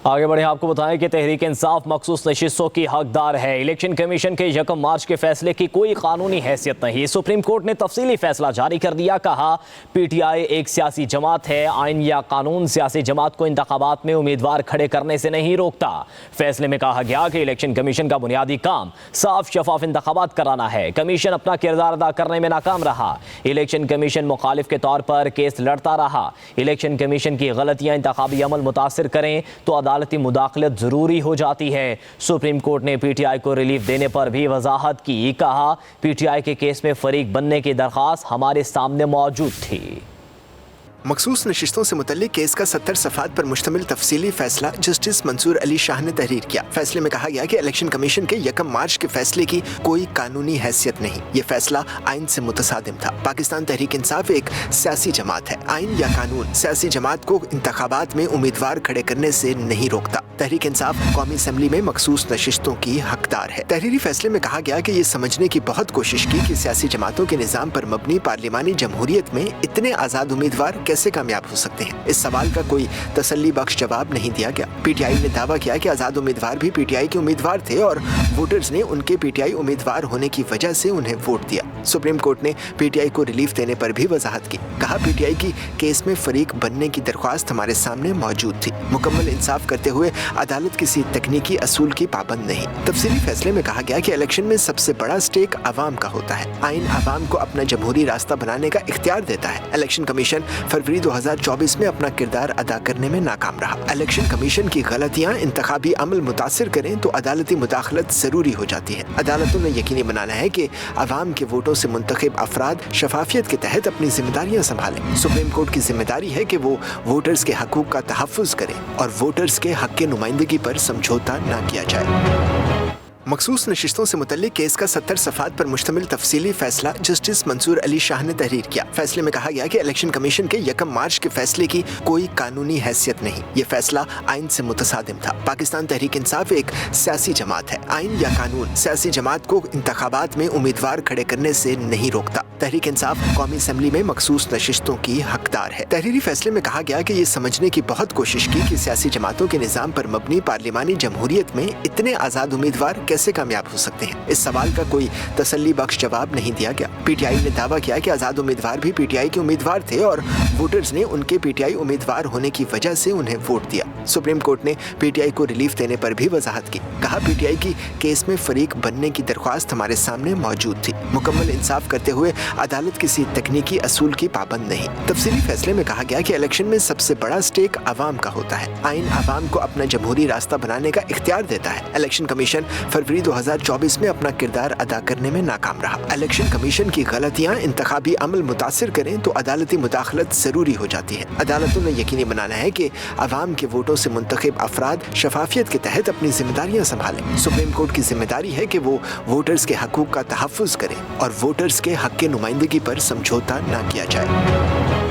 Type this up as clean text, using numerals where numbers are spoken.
آگے بڑھیں، آپ کو بتائیں کہ تحریک انصاف مخصوص نشستوں کی حقدار ہے۔ الیکشن کمیشن کے 1 مارچ کے فیصلے کی کوئی قانونی حیثیت نہیں۔ سپریم کورٹ نے تفصیلی فیصلہ جاری کر دیا، کہا پی ٹی آئی ایک سیاسی جماعت ہے، آئین یا قانون سیاسی جماعت کو انتخابات میں امیدوار کھڑے کرنے سے نہیں روکتا۔ فیصلے میں کہا گیا کہ الیکشن کمیشن کا بنیادی کام صاف شفاف انتخابات کرانا ہے۔ کمیشن اپنا کردار ادا کرنے میں ناکام رہا۔ الیکشن کمیشن مخالف کے طور پر کیس لڑتا رہا۔ الیکشن کمیشن کی غلطیاں انتخابی عمل متاثر کریں تو عدالتی مداخلت ضروری ہو جاتی ہے۔ سپریم کورٹ نے پی ٹی آئی کو ریلیف دینے پر بھی وضاحت کی، کہا پی ٹی آئی کے کیس میں فریق بننے کی درخواست ہمارے سامنے موجود تھی۔ مخصوص نشستوں سے متعلق کیس کا 70 صفحات پر مشتمل تفصیلی فیصلہ جسٹس منصور علی شاہ نے تحریر کیا۔ فیصلے میں کہا گیا کہ الیکشن کمیشن کے 1 مارچ کے فیصلے کی کوئی قانونی حیثیت نہیں۔ یہ فیصلہ آئین سے متصادم تھا۔ پاکستان تحریک انصاف ایک سیاسی جماعت ہے، آئین یا قانون سیاسی جماعت کو انتخابات میں امیدوار کھڑے کرنے سے نہیں روکتا۔ تحریک انصاف قومی اسمبلی میں مخصوص نشستوں کی حقدار ہے۔ تحریری فیصلے میں کہا گیا کہ یہ سمجھنے کی بہت کوشش کی کہ سیاسی جماعتوں کے نظام پر مبنی پارلیمانی جمہوریت میں اتنے آزاد امیدوار کیسے کامیاب ہو سکتے ہیں۔ اس سوال کا کوئی تسلی بخش جواب نہیں دیا گیا۔ پی ٹی آئی نے دعویٰ کیا کہ آزاد امیدوار بھی پی ٹی آئی کے امیدوار تھے اور ووٹرز نے ان کے پی ٹی آئی امیدوار ہونے کی وجہ سے انہیں ووٹ دیا۔ سپریم کورٹ نے پی ٹی آئی کو ریلیف دینے پر بھی وضاحت کی، کہا پی ٹی آئی کی کیس میں فریق بننے کی درخواست ہمارے سامنے موجود تھی۔ مکمل انصاف کرتے ہوئے عدالت کسی تکنیکی اصول کی پابند نہیں۔ تفصیلی فیصلے میں کہا گیا کہ الیکشن میں سب سے بڑا اسٹیک عوام کا ہوتا ہے۔ آئین عوام کو اپنا جمہوری راستہ بنانے کا اختیار دیتا ہے۔ الیکشن کمیشن فروری 2024 میں اپنا کردار ادا کرنے میں ناکام رہا۔ الیکشن کمیشن کی غلطیاں انتخابی عمل متاثر کریں تو عدالتی مداخلت ضروری ہو جاتی ہے۔ عدالتوں نے یقینی بنانا ہے کہ عوام کے ووٹوں سے منتخب افراد شفافیت کے تحت اپنی ذمہ داریاں سنبھالیں۔ سپریم کورٹ کی ذمہ داری ہے کہ وہ ووٹرز کے حقوق کا تحفظ کریں اور ووٹرز کے حق کے نمائندگی پر سمجھوتا نہ کیا جائے۔ مخصوص نشستوں سے متعلق کیس کا 70 صفحات پر مشتمل تفصیلی فیصلہ جسٹس منصور علی شاہ نے تحریر کیا۔ فیصلے میں کہا گیا کہ الیکشن کمیشن کے 1 مارچ کے فیصلے کی کوئی قانونی حیثیت نہیں۔ یہ فیصلہ آئین سے متصادم تھا۔ پاکستان تحریک انصاف ایک سیاسی جماعت ہے، آئین یا قانون سیاسی جماعت کو انتخابات میں امیدوار کھڑے کرنے سے نہیں روکتا۔ تحریک انصاف قومی اسمبلی میں مخصوص نشستوں کی حقدار ہے۔ تحریری فیصلے میں کہا گیا کہ یہ سمجھنے کی بہت کوشش کی کہ سیاسی جماعتوں کے نظام پر مبنی پارلیمانی جمہوریت میں اتنے آزاد امیدوار کیسے کامیاب ہو سکتے ہیں۔ اس سوال کا کوئی تسلی بخش جواب نہیں دیا گیا۔ پی ٹی آئی نے دعویٰ کیا کہ آزاد امیدوار بھی پی ٹی آئی کے امیدوار تھے اور ووٹرز نے ان کے پی ٹی آئی امیدوار ہونے کی وجہ سے انہیں ووٹ دیا۔ سپریم کورٹ نے پی ٹی آئی کو ریلیف دینے پر بھی وضاحت کی، کہا پی ٹی آئی کی کیس میں فریق بننے کی درخواست ہمارے سامنے موجود تھی۔ مکمل انصاف کرتے ہوئے عدالت کسی تکنیکی اصول کی پابند نہیں۔ تفصیلی فیصلے میں کہا گیا کہ الیکشن میں سب سے بڑا اسٹیک عوام کا ہوتا ہے۔ آئین عوام کو اپنا جمہوری راستہ بنانے کا اختیار دیتا ہے۔ الیکشن کمیشن فروری 2024 میں اپنا کردار ادا کرنے میں ناکام رہا۔ الیکشن کمیشن کی غلطیاں انتخابی عمل متاثر کریں تو عدالتی مداخلت ضروری ہو جاتی ہے۔ عدالتوں نے یقینی بنانا ہے کہ عوام کے ووٹوں سے منتخب افراد شفافیت کے تحت اپنی ذمہ داریاں سنبھالیں۔ سپریم کورٹ کی ذمہ داری ہے کہ وہ ووٹرز کے حقوق کا تحفظ کریں اور ووٹرز کے حق کے نمائندگی پر سمجھوتا نہ کیا جائے۔